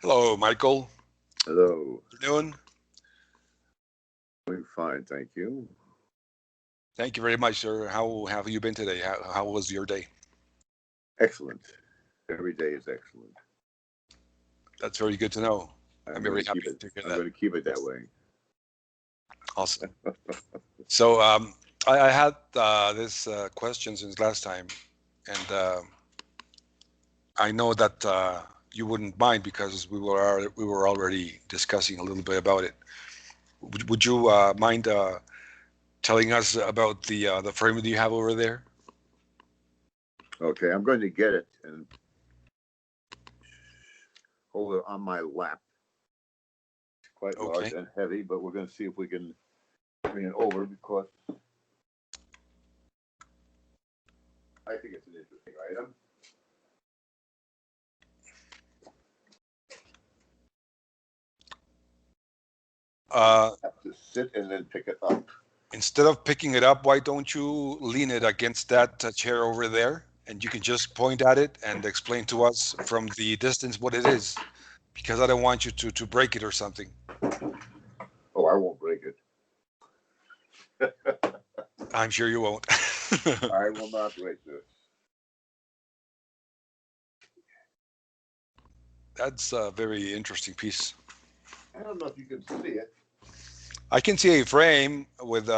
Hello, Michael. Hello. How you doing? Doing fine, thank you. Thank you very much, sir. How have you been today? How was your day? Excellent. Every day is excellent. That's very good to know. I'm I'm going very to keep happy it. to hear I'm that. going to keep it that way. Awesome. So I had this question since last time, and I know that you wouldn't mind because we were already discussing a little bit about it. Would you mind telling us about the frame that you have over there? Okay, I'm going to get it and hold it on my lap. It's quite large Okay. and heavy, but we're going to see if we can bring it over because I think it's an interesting item. Uh, I have to sit and then pick it up. Instead of picking it up, why don't you lean it against that chair over there, and you can just point at it and explain to us from the distance what it is, because I don't want you to break it or something. Oh, I won't break it. I'm sure you won't. I will not break this. That's a very interesting piece. I don't know if you can see it. I can see a frame with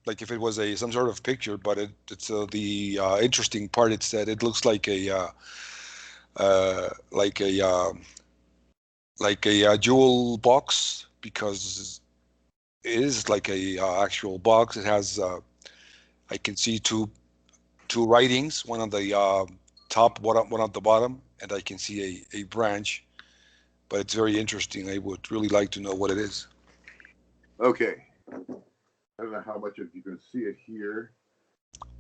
like if it was a some sort of picture, but it's the interesting part. It's that it looks uh, like a uh, like a jewel box because it is like a actual box. It has I can see two writings, one on the top, one on the bottom, and I can see a branch. But it's very interesting. I would really like to know what it is. Okay. I don't know how much of you can see it here,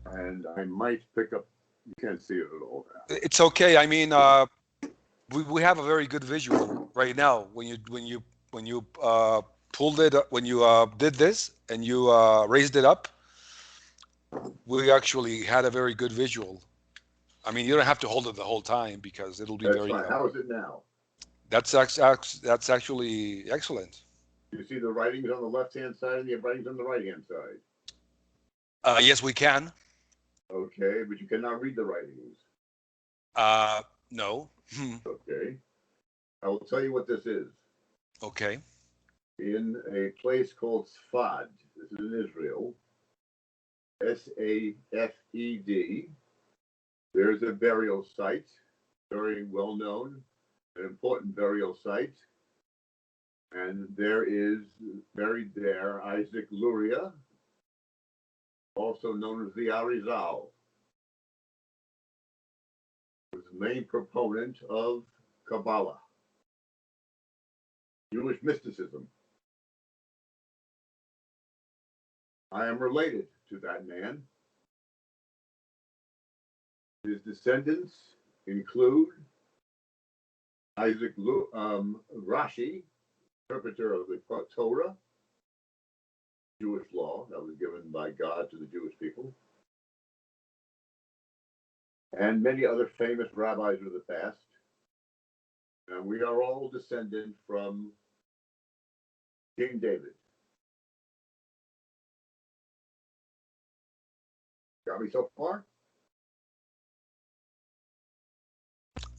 and I might pick up. You can't see it at all now. It's okay. I mean, we have a very good visual right now. When you pulled it when you did this and you raised it up, we actually had a very good visual. I mean, you don't have to hold it the whole time because it'll be That's very. fine. How is it now? That's actually excellent. You see the writings on the left hand side and the writings on the right hand side. Yes, we can. Okay, but you cannot read the writings. No. Hmm. Okay, I will tell you what this is. Okay. In a place called Sfad, this is in Israel, Safed, there's a burial site, very well known, an important burial site. And there is buried there Isaac Luria, also known as the Arizal, was the main proponent of Kabbalah, Jewish mysticism. I am related to that man. His descendants include Isaac Rashi, interpreter of the Torah, Jewish law that was given by God to the Jewish people, and many other famous rabbis of the past. And we are all descended from King David. Got me so far?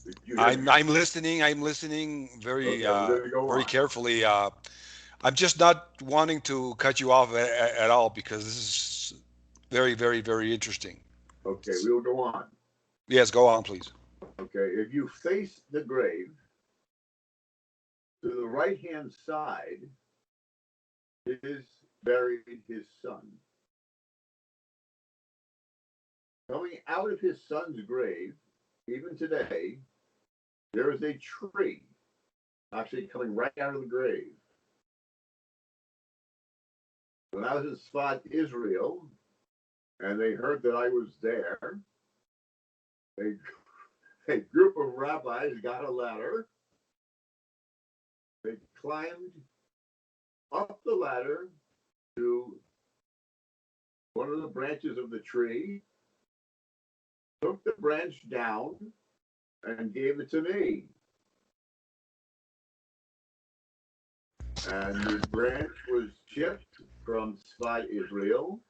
Did you hear me? I'm listening. I'm listening very Okay, we're going to go very on. carefully. I'm just not wanting to cut you off at all because this is very interesting. Okay, we will go on. Yes, go on, please. Okay, if you face the grave, to the right hand side is buried his son. Coming out of his son's grave, even today, there is a tree actually coming right out of the grave. When I was in Sfat, Israel, and they heard that I was there, a, a group of rabbis got a ladder. They climbed up the ladder to one of the branches of the tree, took the branch down, and gave it to me. And the branch was shipped from Tzfat Israel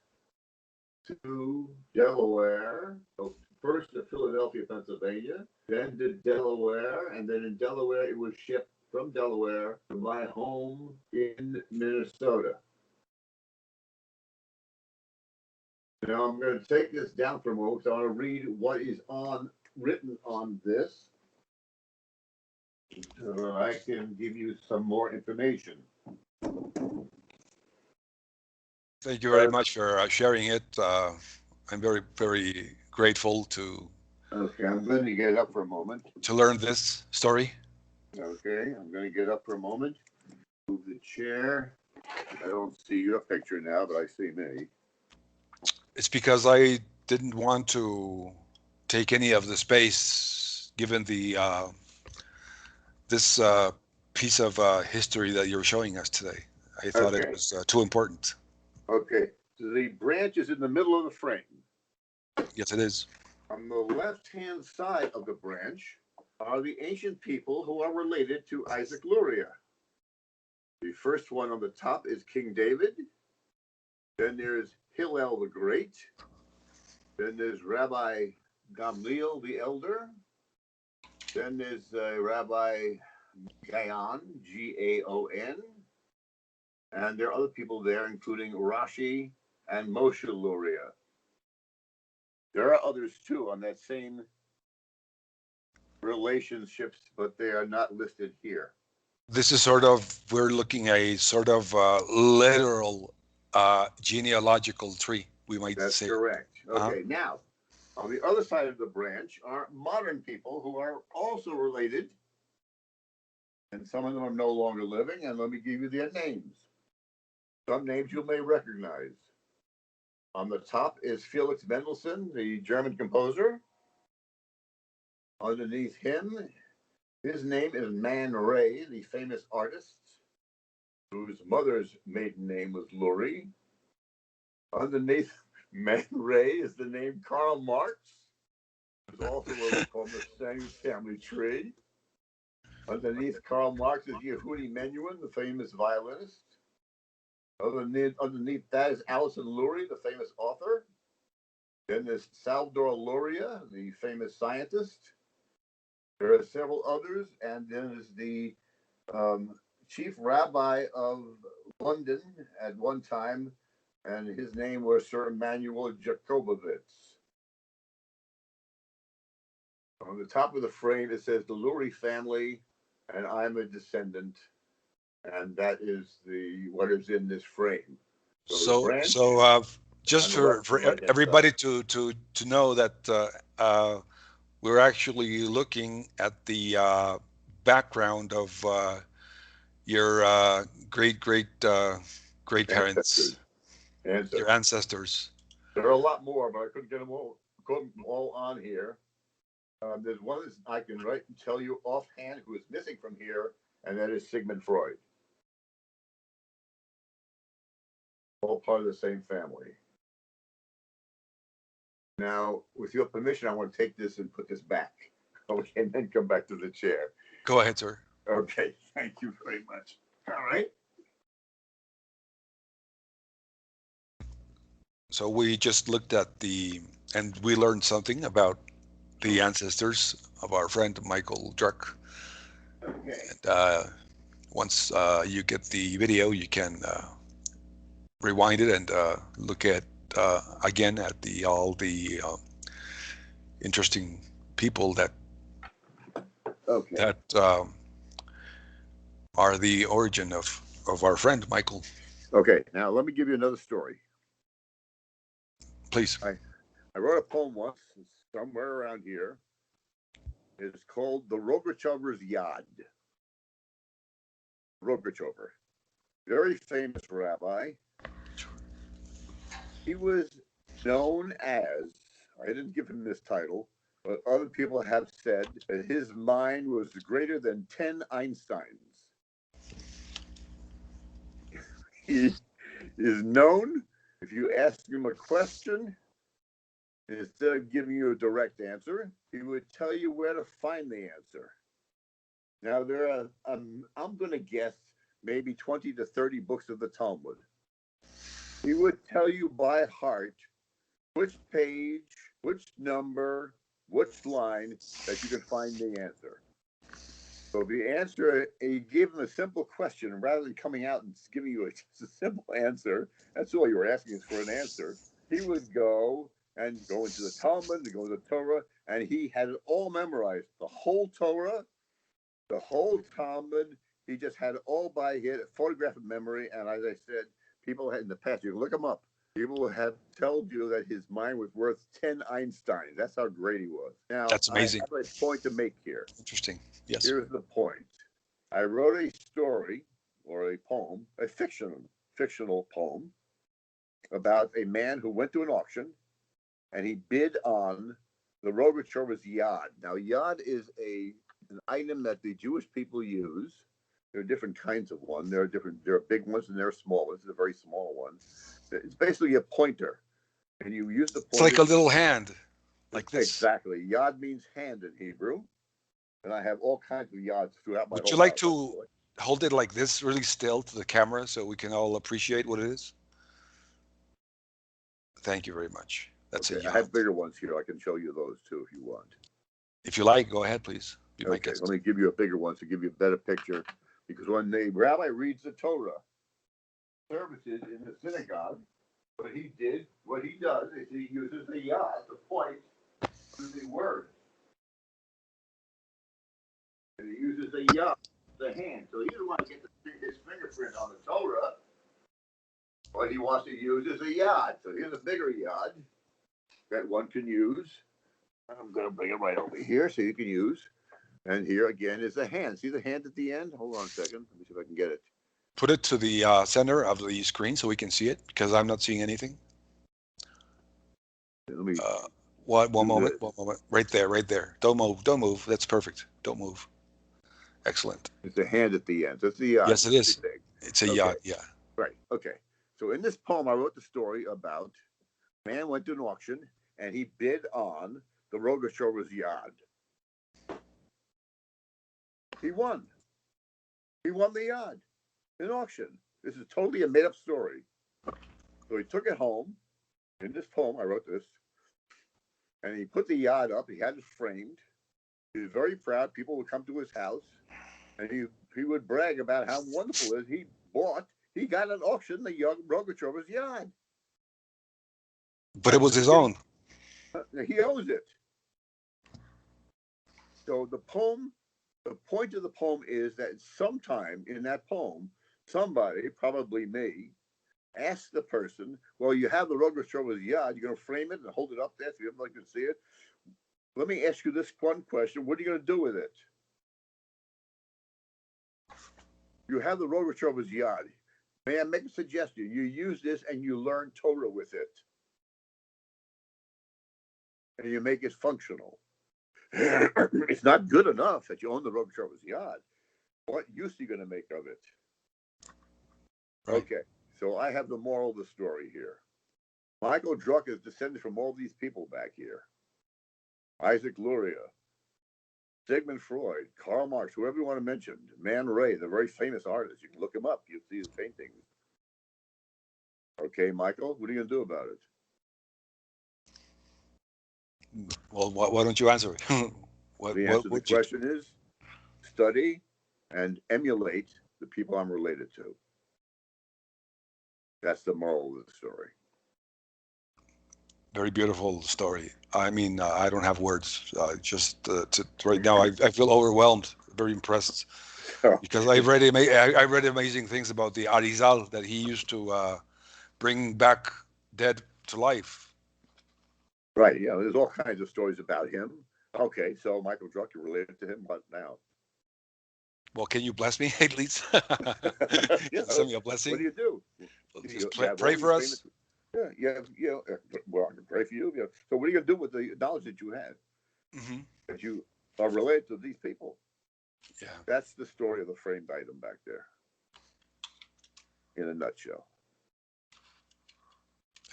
to Delaware. So first to Philadelphia, Pennsylvania, then to Delaware, and then in Delaware it was shipped from Delaware to my home in Minnesota. Now I'm going to take this down for a moment. So I want to read what is written on this, so I can give you some more information. Thank you very much for sharing it. I'm very, very grateful Okay, I'm going to get up for a moment. to learn this story. Okay, I'm going to get up for a moment. Move the chair. I don't see your picture now, but I see me. It's because I didn't want to take any of the space, given the this piece of history that you're showing us today. I thought it Okay, was too important. okay. So the branch is in the middle of the frame. Yes, it is. On the left-hand side of the branch are the ancient people who are related to Isaac Luria. The first one on the top is King David. Then there's Hillel the Great. Then there's Rabbi Gamliel the Elder. Then there's Rabbi Gaon, Gaon. And there are other people there, including Rashi and Moshe Luria. There are others too on that same relationships, but they are not listed here. This is sort of, we're looking at a sort of literal genealogical tree, we might That's say. correct. Uh-huh. Okay, now on the other side of the branch are modern people who are also related, and some of them are no longer living. And let me give you their names. Some names you may recognize. On the top is Felix Mendelssohn, the German composer. Underneath him, his name is Man Ray, the famous artist, whose mother's maiden name was Lurie. Underneath Man Ray is the name Karl Marx, who's also what we call the same family tree. Underneath Karl Marx is Yehudi Menuhin, the famous violinist. Underneath that is Alison Lurie, the famous author. Then there's Salvador Luria, the famous scientist. There are several others, and then there's the chief rabbi of London at one time, and his name was Sir Emanuel Jacobowitz. On the top of the frame, it says the Lurie family, and I'm a descendant, and that is what is in this frame. So the branch Just on the left for and right hand everybody side. to know that we're actually looking at the background of your great Ancestors. parents, your Ancestors. ancestors. There are a lot more, but I couldn't get them all on here. There's one that I can write and tell you offhand who is missing from here, and that is Sigmund Freud. All part of the same family. Now, with your permission, I want to take this and put this back. Okay, and then come back to the chair. Go ahead, sir. Okay, thank you very much. All right. So we just looked at and we learned something about the ancestors of our friend Michael Druck. Okay. And once you get the video, you can rewind it and look at again at all the interesting people Okay. that are the origin of our friend Michael. Okay. Now let me give you another story. Please. I wrote a poem once, somewhere around here. It's called The Rogachover's Yad. Rogachover, very famous rabbi. He was known as, I didn't give him this title, but other people have said that his mind was greater than 10 Einsteins. He is known, if you ask him a question, instead of giving you a direct answer, he would tell you where to find the answer. Now, I'm going to guess maybe 20 to 30 books of the Talmud. He would tell you by heart which page, which number, which line that you can find the answer. So the answer, he gave him a simple question rather than coming out and giving you just a simple answer. That's all you were asking is for an answer. He would go and go into the Talmud, go to the Torah, and he had it all memorized. The whole Torah, the whole Talmud. He just had it all by his photographic memory. And as I said, people had in the past, you can look him up. People have told you that his mind was worth 10 Einsteins. That's how great he was. Now, That's I amazing. have a point to make here. Interesting. Yes. Here's the point. I wrote a story or a poem, a fictional poem about a man who went to an auction and he bid on the Rogachover's yad. Now, yad is an item that the Jewish people use. There are different kinds of one. There are big ones and there are small ones. This is a very small one. It's basically a pointer, and you use the pointer. It's like a little hand, like this. Exactly. Yad means hand in Hebrew, and I have all kinds of yads throughout my. Would you like to hold it like this, really still to the camera, so we can all appreciate what it is? Thank you very much. That's okay. a I have bigger ones here. I can show you those too if you want. If you like, go ahead, please. Be my guest. Let me give you a bigger one to give you a better picture. Because when the rabbi reads the Torah services in the synagogue, what he does is he uses the yad to point to the word. And he uses the yad, the hand. So he doesn't want to get his fingerprint on the Torah. What he wants to use is a yad. So here's a bigger yad that one can use. I'm going to bring it right over here so you can use. And here again is the hand. See the hand at the end? Hold on a second. Let me see if I can get it. Put it to the center of the screen so we can see it, because I'm not seeing anything. Let me. One moment. Right there. Don't move. That's perfect. Don't move. Excellent. It's a hand at the end. That's the yad. Yes, it is. It's a yad. Yeah. Right. Okay. So in this poem, I wrote the story about a man went to an auction and he bid on the Rogashover's yad. He won. He won the yad in auction. This is totally a made-up story. So he took it home. In this poem, I wrote this. And he put the yad up. He had it framed. He was very proud. People would come to his house. And he would brag about how wonderful it is. He got at auction the young Rogachover's yad. But it was his own. He owns it. So the point of the poem is that sometime in that poem, somebody, probably me, asked the person, well, you have the Rogachover's yad, you're going to frame it and hold it up there so everybody can see it. Let me ask you this one question. What are you going to do with it? You have the Rogachover's yad. May I make a suggestion? You use this and you learn Torah with it. And you make it functional. It's not good enough that you own the Rogachover's yad. What use are you going to make of it? Right. Okay, so I have the moral of the story here. Michael Druck is descended from all these people back here. Isaac Luria, Sigmund Freud, Karl Marx, whoever you want to mention, Man Ray, the very famous artist. You can look him up. You'll see his paintings. Okay, Michael, what are you going to do about it? Well, why don't you answer it? The answer to the question is study and emulate the people I'm related to. That's the moral of the story. Very beautiful story. I mean, I don't have words. Right now, I feel overwhelmed. Very impressed because I read amazing things about the Arizal that he used to bring back dead to life. Right. Yeah. There's all kinds of stories about him. Okay. So Michael Druck, you're related to him. What now? Well, can you bless me at least? Send me a blessing. What do you do? Just pray for us. Yeah. Well, I can pray for you. Yeah. So what are you going to do with the knowledge that you have? Mm-hmm. That you are related to these people? Yeah. That's the story of the framed item back there. In a nutshell.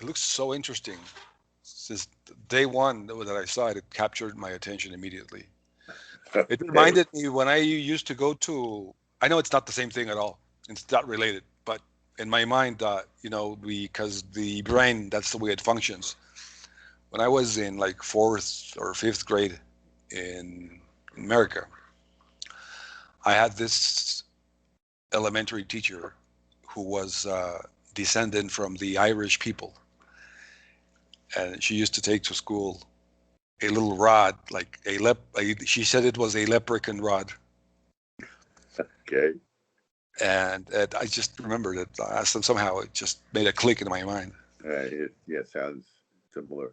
It looks so interesting. Since day one that I saw it, it captured my attention immediately. It reminded me when I used to go to, I know it's not the same thing at all. it's not related, but in my mind, because the brain, that's the way it functions. When I was in like fourth or fifth grade in America, I had this elementary teacher who was descendant from the Irish people, and she used to take to school a little rod, like she said it was a leprechaun rod, Okay. and I just remembered it. Somehow it just made a click in my mind. Yeah, sounds similar.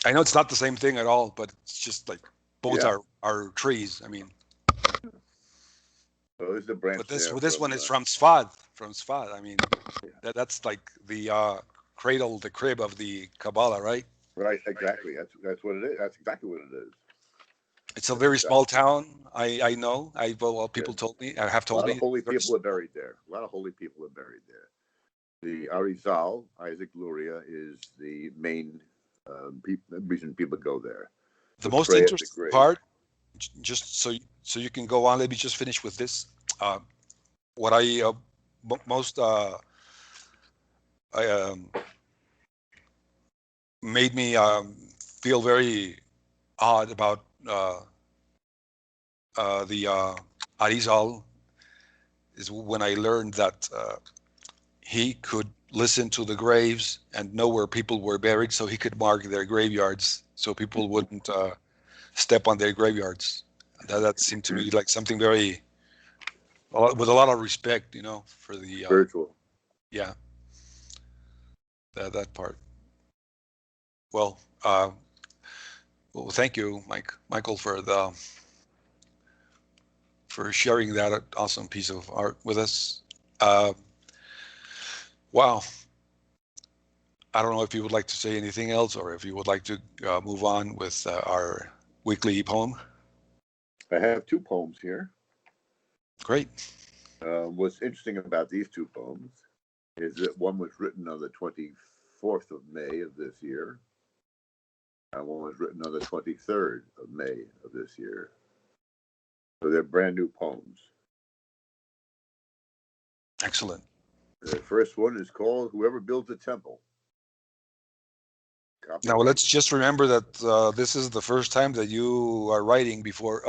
I know it's not the same thing at all, but it's just like both Yeah. are trees. I mean, So there's a but branch this there this one from, is from Sfad. From Sfad. I mean, yeah. that's like the cradle, the crib of the Kabbalah, right? Right, exactly. That's what it is. That's exactly what it is. It's a That's very small exactly. town. I know. Well, Yeah. people told me. I have A told lot me. of holy Very people are buried there. A lot of holy people are buried there. The Arizal, Isaac Luria, is the main reason people go there The to most pray at the interesting grave. part, just so you can go on. Let me just finish with this. Uh, what I most I, made me feel very odd about the Arizal is when I learned that he could listen to the graves and know where people were buried, so he could mark their graveyards, so people wouldn't step on their graveyards. That seemed to me like something very with a lot of respect, for the Spiritual. yeah, that part. Well, well, thank you, Michael, for sharing that awesome piece of art with us. Uh, wow. I don't know if you would like to say anything else, or if you would like to move on with our weekly poem. I have two poems here. Great. What's interesting about these two poems is that one was written on the 24th of May of this year, and one was written on the 23rd of May of this year. So they're brand new poems. Excellent. The first one is called Whoever Builds a Temple. Now Copyright let's just remember that this is the first time that you are writing before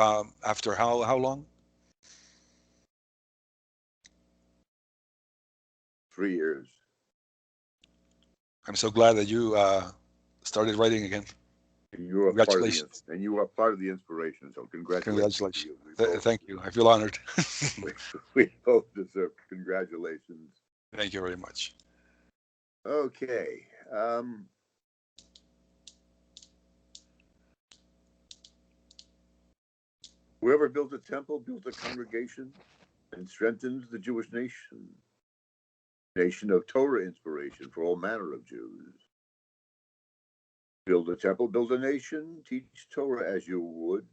after how long? 3 years. I'm so glad that you started writing again. And you are part of the Congratulations. and you are part of the inspiration. So congratulations to Congratulations. you. We both Thank you. I feel honored. we both deserve congratulations. Thank you very much. Okay. Whoever builds a temple builds a congregation and strengthens the Jewish nation. Nation of Torah inspiration for all manner of Jews. Build a temple, build a nation, teach Torah as you would,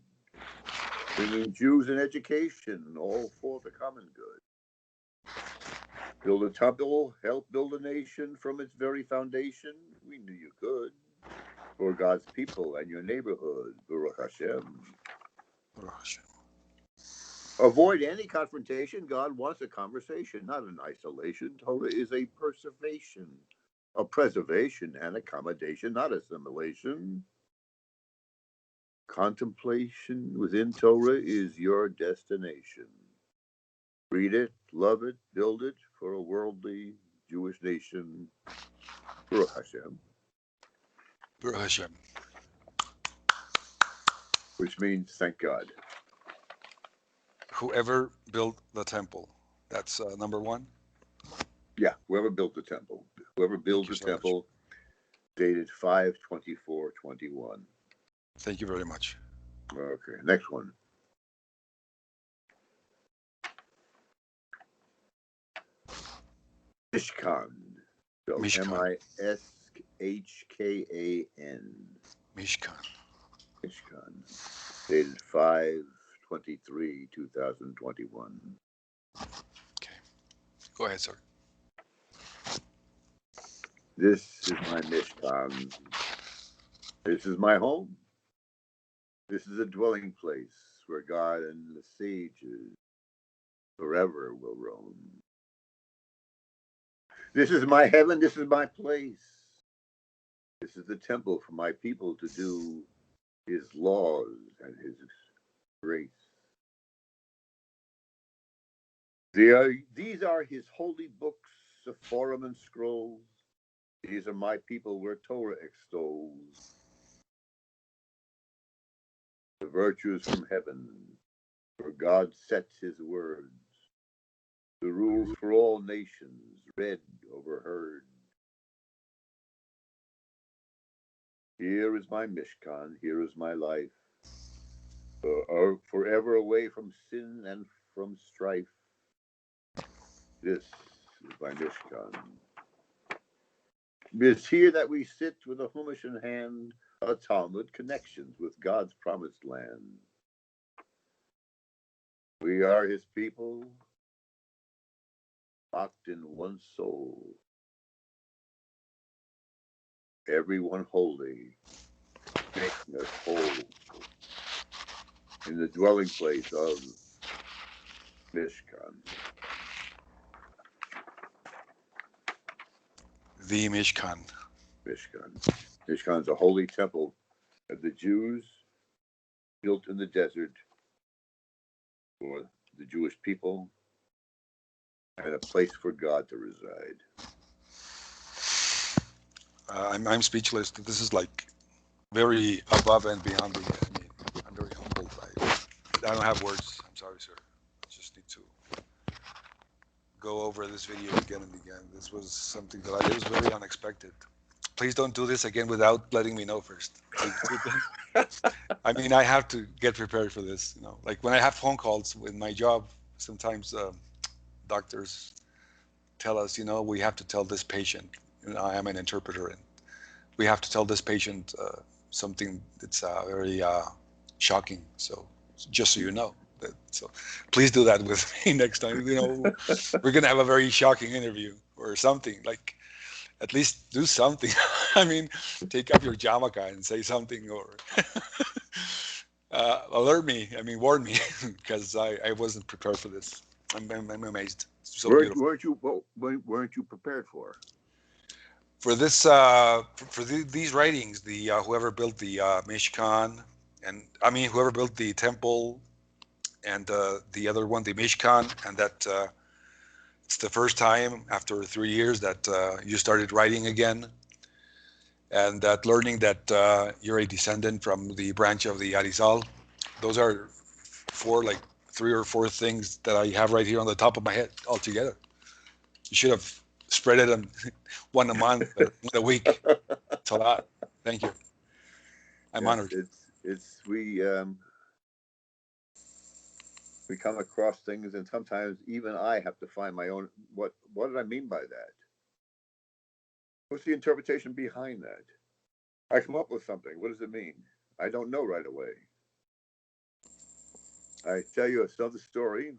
bringing Jews in education, all for the common good. Build a temple, help build a nation from its very foundation. We knew you could. For God's people and your neighborhood, Baruch Hashem. Avoid any confrontation. God wants a conversation, not an isolation. Torah is a preservation, and accommodation, not assimilation. Contemplation within Torah is your destination. Read it, love it, build it for a worldly Jewish nation. Baruch Hashem. Baruch Hashem. Which means thank God. Whoever built the temple. That's number one. Yeah, whoever built the temple. Whoever Thank builds you the so much. temple, dated 5/24/21. Thank you very much. Okay, next one. Mishkan. So Mishkan. Mishkan. Mishkan. Mishkan. Dated 5/23/2021. Okay. Go ahead, sir. This is my Mishkan. This is my home. This is a dwelling place where God and the sages forever will roam. This is my heaven, this is my place. This is the temple for my people to do his laws and his grace. These are his holy books, Sephorim and scrolls. These are my people where Torah extols the virtues from heaven, where God sets his words, the rules for all nations, read, overheard. Here is my Mishkan, here is my life, forever away from sin and from strife. This is my Mishkan. It is here that we sit with a Chumash in hand, a Talmud, connections with God's promised land. We are his people, locked in one soul, everyone holy, making us whole in the dwelling place of Mishkan. The Mishkan. Mishkan. Mishkan is a holy temple of the Jews built in the desert for the Jewish people and a place for God to reside. I'm speechless. This is like very above and beyond me. I mean, I'm very humbled. I don't have words. I'm sorry, sir. I just need to go over this video again and again. This was something that it was very unexpected. Please don't do this again without letting me know first. I mean, I have to get prepared for this. You know, like when I have phone calls with my job, sometimes doctors tell us, you know, we have to tell this patient. You know, I am an interpreter, and we have to tell this patient something that's very shocking. So just so you know. So please do that with me next time. You know, we're gonna have a very shocking interview or something. Like at least do something. I mean, take off your yarmulke and say something, or alert me. I mean, warn me, because I wasn't prepared for this. I'm amazed. It's so beautiful. Weren't you prepared for? For this, these writings, the whoever built the Mishkan, and I mean whoever built the temple, and the other one, the Mishkan, and that it's the first time after 3 years that you started writing again, and that learning that you're a descendant from the branch of the Arizal. Those are four, like 3 or 4 things that I have right here on the top of my head altogether. You should have spread it on one a month or one a week. It's a lot. Thank you. I'm Yes, honored. it's we come across things, and sometimes even I have to find my own. What did I mean by that? What's the interpretation behind that? I come up with something. What does it mean? I don't know right away. I tell you another story.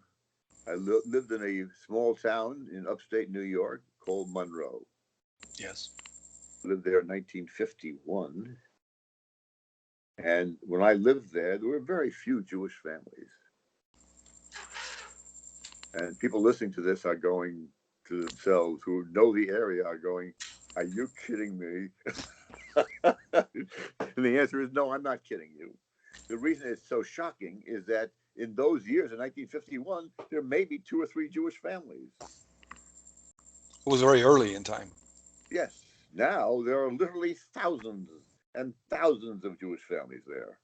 I lived in a small town in upstate New York called Monroe. Yes. Lived there in 1951. And when I lived there were very few Jewish families. And people listening to this are going to themselves, who know the area, are going, "Are you kidding me?" And the answer is no, I'm not kidding you. The reason it's so shocking is that in those years, in 1951, there may be 2 or 3 Jewish families. It was very early in time. Yes, now there are literally thousands and thousands of Jewish families there.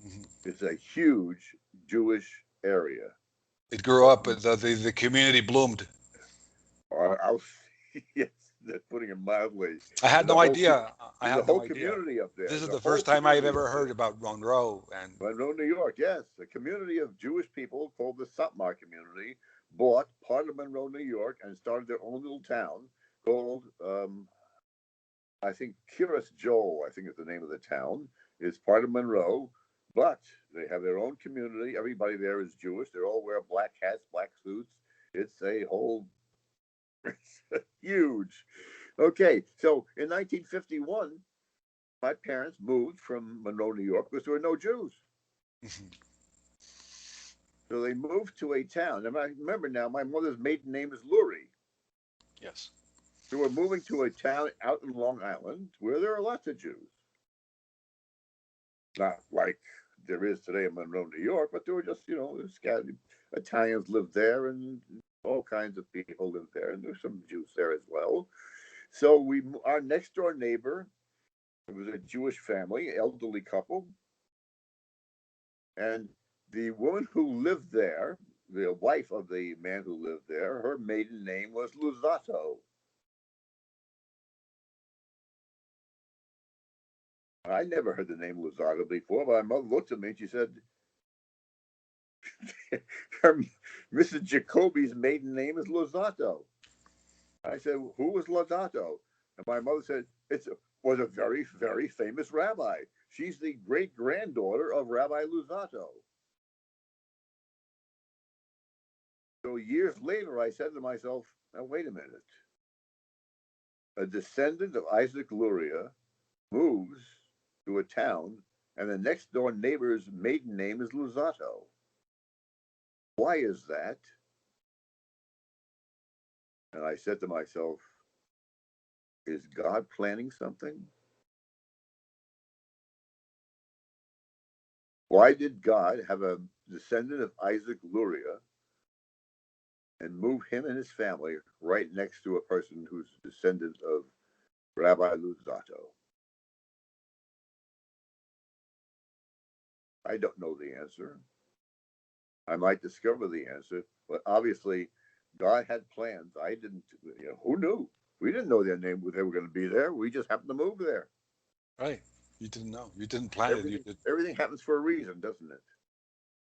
Mhm. It's a huge Jewish area. It grew up, the community bloomed. I'll, yes, that's putting it mildly. I had There's a no whole idea. I there's a had no whole idea. community up there. This is There's a the whole first time I've community up ever heard there. about Monroe, and Monroe, New York, yes, a community of Jewish people called the Satmar community bought part of Monroe, New York, and started their own little town called, I think, Kiryas Joel, I think is the name of the town. Is part of Monroe, but they have their own community. Everybody there is Jewish. They all wear black hats, black suits. It's a whole huge. Okay, so in 1951, my parents moved from Monroe, New York, because there were no Jews. So they moved to a town. And I remember now, my mother's maiden name is Lurie. Yes. So we're moving to a town out in Long Island where there are lots of Jews. Not like there is today in Monroe, New York, but there were just, scattered. Italians lived there and all kinds of people lived there. And there's some Jews there as well. So our next door neighbor, it was a Jewish family, elderly couple. And the woman who lived there, the wife of the man who lived there, her maiden name was Luzzatto. I never heard the name Luzzatto before, but my mother looked at me and she said, Mrs. Jacoby's maiden name is Luzzatto. I said, who was Luzzatto? And my mother said, was a very, very famous rabbi. She's the great granddaughter of Rabbi Luzzatto. So years later, I said to myself, now wait a minute. A descendant of Isaac Luria moves to a town, and the next door neighbor's maiden name is Luzzatto. Why is that? And I said to myself, is God planning something? Why did God have a descendant of Isaac Luria and move him and his family right next to a person who's a descendant of Rabbi Luzzatto? I don't know the answer. I might discover the answer, but obviously God had plans. I didn't, who knew? We didn't know their name, they were going to be there. We just happened to move there. Right. You didn't know. You didn't plan it. You Everything, did. everything happens for a reason, doesn't it?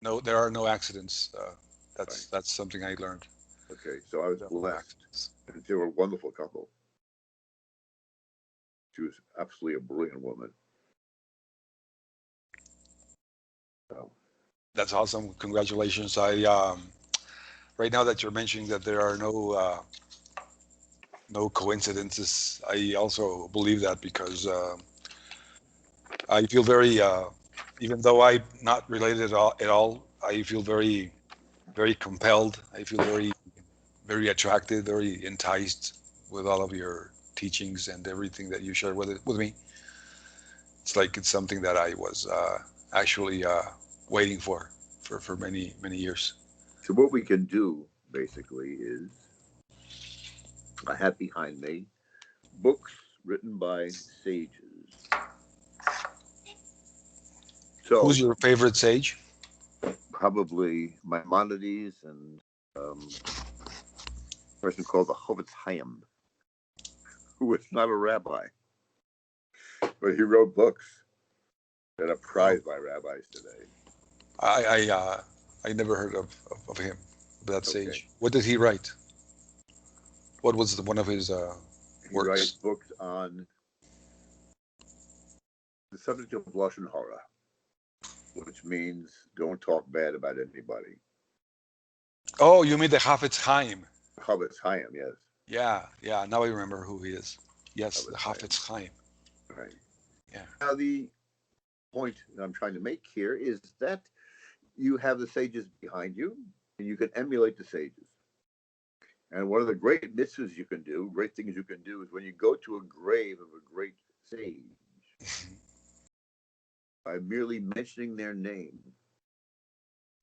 No, there are no accidents. Right. That's something I learned. Okay. So I was There are no blessed. accidents. And they were a wonderful couple. She was absolutely a brilliant woman. So, That's awesome. Congratulations. I right now that you're mentioning that there are no coincidences, I also believe that because I feel very, even though I'm not related at all, I feel very compelled. I feel very attracted, very enticed with all of your teachings and everything that you shared with me. It's like it's something that I was actually waiting for many years. so what we can do basically is I have behind me books written by sages. Who's So your favorite sage? probably Maimonides and a person called the Hovetz Chaim, who was not a rabbi, but he wrote books that are Oh, prized by rabbis today. I I, uh, I never heard of him, of that Okay. sage. What did he write? What was one of his He writes works? books on the subject of Lashon Hara, which means don't talk bad about anybody. Oh, you mean the Hafetz Chaim? Hovetz Chaim, yes. Yeah, yeah. Now I remember who he is. Yes, the Hovetz Chaim. Hafetz Chaim. Right. Yeah. Now, the point that I'm trying to make here is that you have the sages behind you, and you can emulate the sages. And one of the great mitzvahs you can do, great things you can do, is when you go to a grave of a great sage, by merely mentioning their name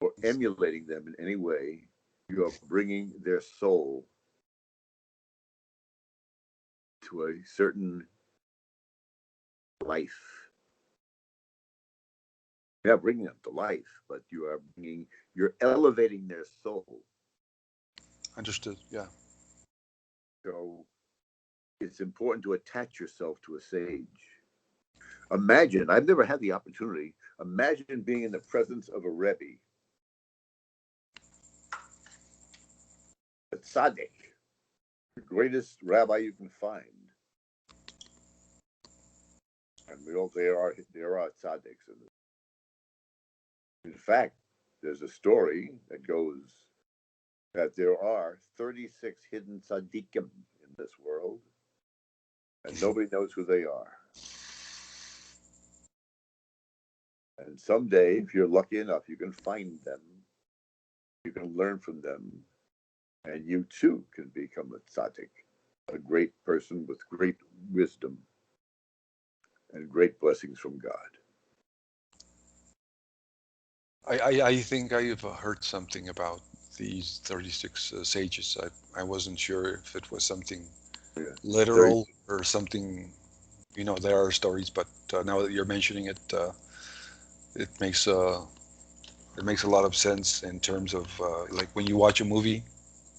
or emulating them in any way, you are bringing their soul to a certain life. You're not bringing them to life, but you're elevating their soul. Understood. Yeah. So it's important to attach yourself to a sage. Imagine, I've never had the opportunity, imagine being in the presence of a Rebbe, a tzaddik, the greatest rabbi you can find. And we all there are tzaddiks. In fact, there's a story that goes that there are 36 hidden tzaddikim in this world, and nobody knows who they are. And someday, if you're lucky enough, you can find them You can learn from them, and you too can become a tzaddik, a great person with great wisdom and great blessings from God. I think I've heard something about these 36 sages. I wasn't sure if it was something Yeah. 30, literal or something. There are stories, but now that you're mentioning it, it makes uh, it makes a lot of sense in terms of like when you watch a movie,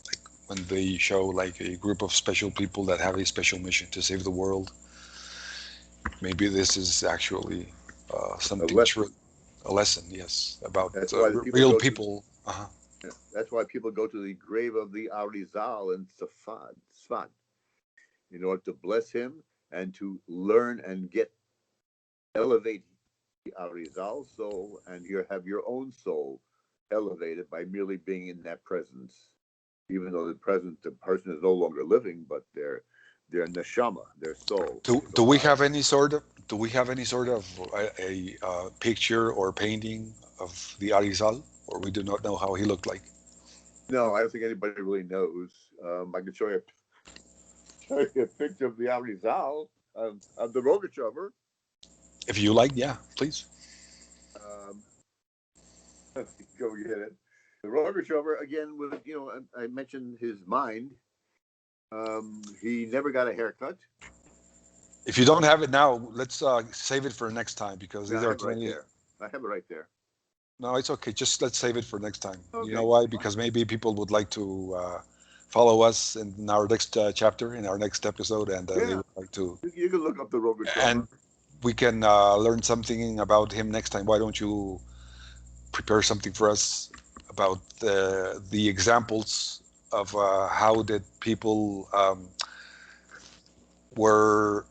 like when they show like a group of special people that have a special mission to save the world. Maybe this is actually a something true, lesson. a lesson, yes, about That's why the people real go to. people. Uh-huh. Yeah, that's why people go to the grave of the Arizal in Sfat, in order to bless him and to learn and get elevate the Arizal soul, and you have your own soul elevated by merely being in that presence. Even though the person is no longer living, but their neshama, their soul, Do can do go we out. have any sort of a picture or painting of the Arizal, or we do not know how he looked like? No, I don't think anybody really knows. I can show you a picture of the Arizal of the Rogachover. If you like, yeah, please. Um, go get it. The Rogachover again was, I mentioned his mind. He never got a haircut. If you don't have it now, let's save it for next time because No, these I are have it right 20. there. I have it right there. No, it's okay. Just let's save it for next time. You know Okay, why? fine. Because maybe people would like to follow us in our next chapter, in our next episode, and they Yeah, would like to. you can look up the And Rogachover. we can learn something about him next time. Why don't you prepare something for us about the examples of how did people were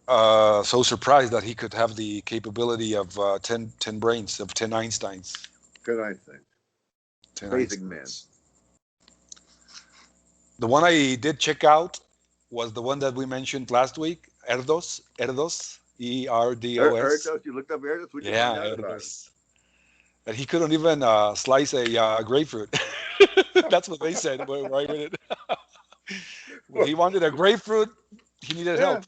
so surprised that he could have the capability of 10 brains, of 10 Einsteins. Good Einstein. 10 Amazing man. Einsteins. The one I did check out was the one that we mentioned last week, Erdos. Erdos, you looked up Erdos. What'd you find Yeah, out about him? Erdos. And he couldn't even slice a grapefruit. That's what they said when I read it. When he wanted a grapefruit, he needed Yeah. help.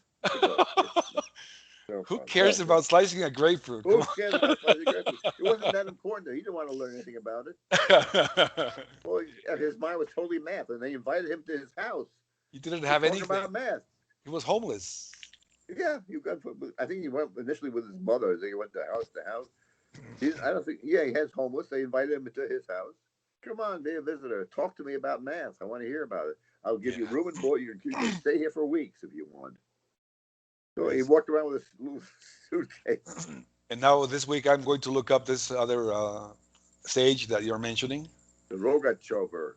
So Who fun. cares about slicing a grapefruit? Come Who cares about slicing grapefruit? It wasn't that important. He didn't want to learn anything about it. on. Well, his mind was totally math, and they invited him to his house He didn't to have talk anything. about math. He was homeless. Yeah, you got. I think he went initially with his mother. They went to house to house. I don't think. Yeah, he has homeless. They invited him to his house. Come on, be a visitor. Talk to me about math. I want to hear about it. I'll give you Yeah, room and board. You can stay here for weeks if you want. So he crazy. walked around with a little suitcase. And now this week I'm going to look up this other sage that you're mentioning, The Rogachover.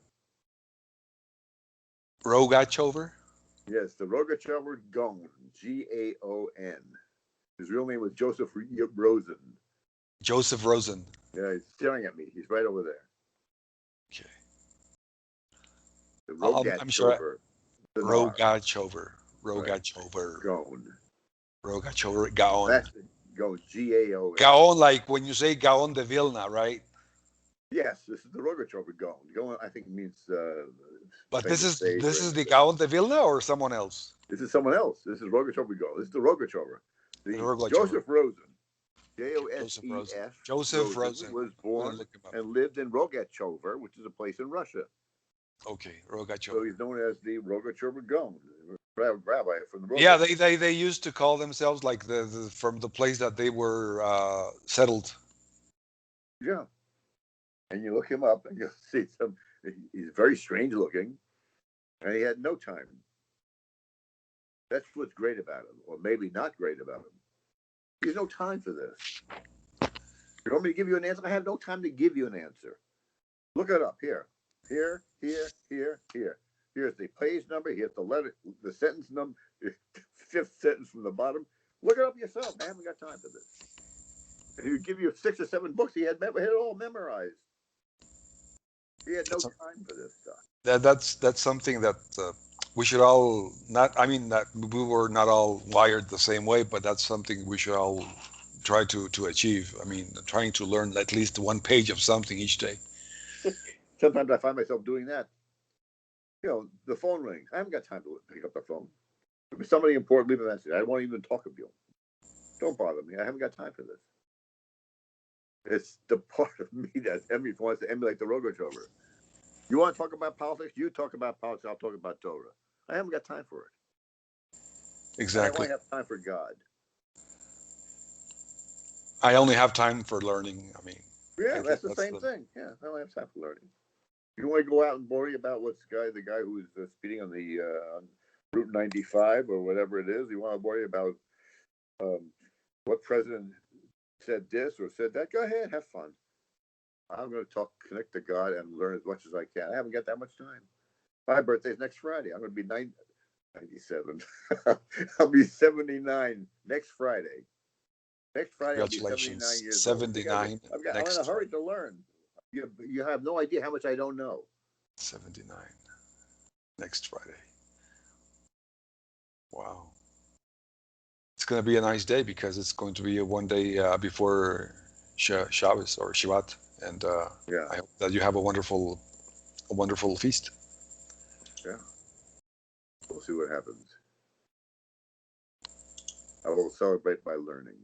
Rogachover. Yes, the Rogachover Gaon. Gaon. His real name was Joseph Rosen. Joseph Rosen. Yeah, he's staring at me. He's right over there. Okay. The I'm sure Rogachover. Dinar. Rogachover. Right. Rogachover. Gaon. Rogachover. Gaon. That's Gaon. Gaon. Gaon, like when you say Gaon de Vilna, right? Yes, this is the Rogachover Gaon. Gaon, I think, means But this famous is sage this or is the anything. Gaon de Vilna or someone else? This is someone else. This is Rogachover Gaon. This is the Rogachover. The The Rogachover. Joseph Rosen, Joseph Rosen. Josef Joseph Rosen, Rosen. was I'm gonna born look him up. and lived in Rogachover, which is a place in Russia. Okay, So Rogachover. he's known as the Rogachover Gaon, rabbi from the Yeah, Rogachover. they used to call themselves like the from the place that they were settled. Yeah. And you look him up and you'll see he's very strange looking, and he had no time. That's what's great about him, or maybe not great about him. He has no time for this. You want me to give you an answer? I have no time to give you an answer. Look it up here. Here, here, here, here. Here's the page number. Here's the letter, the sentence number, fifth sentence from the bottom. Look it up yourself. I haven't got time for this. If you give you 6 or 7 books, he had it all memorized. He had no That's time for this stuff. that's something that we should all not. I mean that we were not all wired the same way, but that's something we should all try to achieve. I mean, trying to learn at least one page of something each day. Sometimes I find myself doing that. The phone rings. I haven't got time to pick up the phone. If it's somebody important, leave a message. I won't even talk with you. Don't bother me. I haven't got time for this. It's the part of me that wants to emulate the Rogachover. You want to talk about politics? You talk about politics. I'll talk about Torah. I haven't got time for it. I Exactly. only have time for God. I only have time for learning. I mean, Yeah, I think that's the that's same the thing. Yeah, I only have time for learning. You want to go out and worry about the guy who was speeding on the on Route 95 or whatever it is? You want to worry about um, what president said this or said that? Go ahead, have fun. I'm going to connect to God, and learn as much as I can. I haven't got that much time. My birthday's next Friday. I'm going to be 97. I'll be 79 next Friday. Next Friday, I'll be 79 congratulations. years old. 79 I'm in a next hurry Friday. to learn. You have no idea how much I don't know. 79 next Friday. Wow. It's going to be a nice day because it's going to be a one day before Shabbos or Shivat, and Yeah, I hope that you have a wonderful feast. yeah. We'll see what happens. I will celebrate by learning.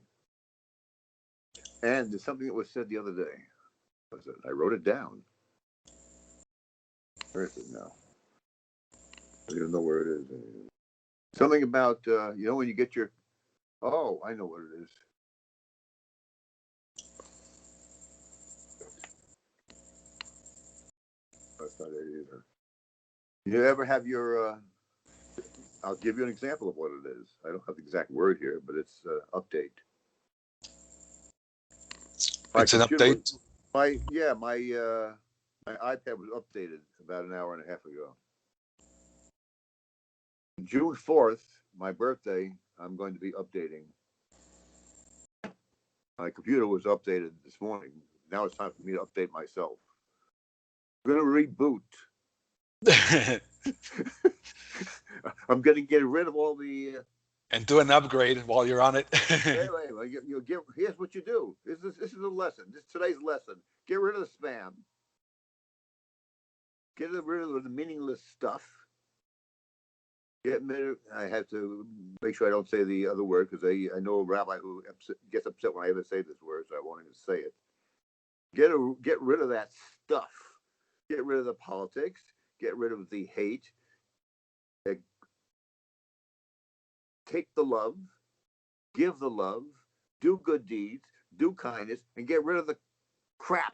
And there's something that was said the other day. Was it? I wrote it down. Where is it now? I don't even know where it is. Something about when you get your. Oh, I know what it is. That's not it either. You ever have your? I'll give you an example of what it is. I don't have the exact word here, but it's update. My It's an computer was update. my iPad was updated about an hour and a half ago. June 4th, my birthday, I'm going to be updating. My computer was updated this morning. Now it's time for me to update myself. I'm going to reboot. I'm going to get rid of all the. And do an upgrade while you're on it. Here's what you do. This is a lesson. This is today's lesson. Get rid of the spam. Get rid of the meaningless stuff. I have to make sure I don't say the other word because I know a rabbi who gets upset when I ever say this word, so I won't even say it. Get rid of that stuff. Get rid of the politics. Get rid of the hate. Take the love. Give the love. Do good deeds. Do kindness, and get rid of the crap.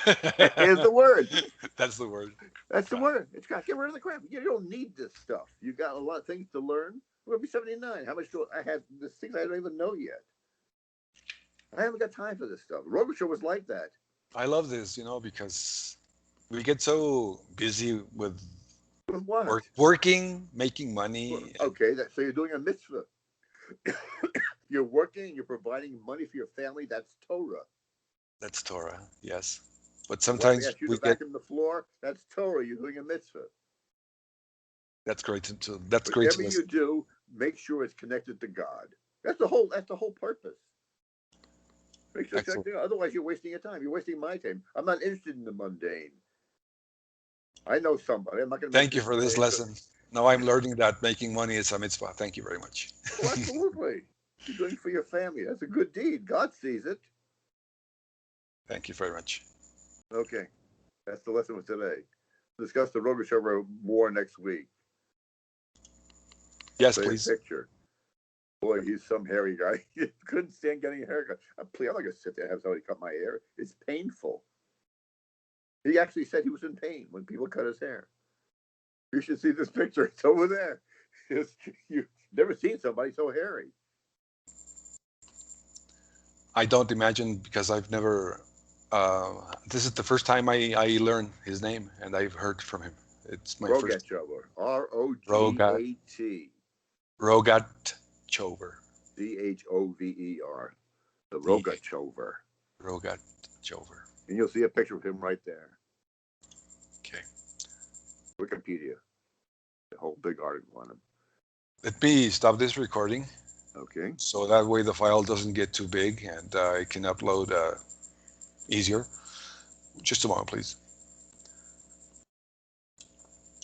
Here's the word. That's the word. That's the Crap. word. It's got get rid of the crap. You don't need this stuff. You got a lot of things to learn. We're gonna be 79. How much do I have? This things I don't even know yet. I haven't got time for this stuff. Road Show was like that. I love this, because we get so busy with With what? working, making money, and Okay, so you're doing a mitzvah. You're working. You're providing money for your family. That's Torah. that's Torah, yes. But Your wife sometimes asks you to we get vacuum the floor. That's Torah. You're doing a mitzvah. that's great that's great to Whatever you listen. do, make sure it's connected to God. That's the whole purpose. Make sure it's Excellent. connected. Otherwise, you're wasting your time. You're wasting my time. I'm not interested in the mundane. I know somebody. I'm not going to Thank mention you his for this name. lesson. Now I'm learning that making money is a mitzvah. Thank you very much. Oh, absolutely. You're doing it for your family. That's a good deed. God sees it. Thank you very much. Okay. That's the lesson for today. Discuss the Rogashover war next week. I'll Yes, show you a please. picture. Boy, he's some hairy guy. He couldn't stand getting a haircut. I'm not going to sit there and have somebody cut my hair. It's painful. He actually said he was in pain when people cut his hair. You should see this picture. It's over there. You've never seen somebody so hairy. I don't imagine because I've never. This is the first time I learn his name and I've heard from him. It's my first Rogachover. Rogat. Rogat Rogat Chover. Chover. The D Rogachover. Rogat Chover. And you'll see a picture of him right there. Okay. Wikipedia. The whole big article on him. Let me stop this recording Okay. so that way the file doesn't get too big and I can upload easier. Just a moment, please.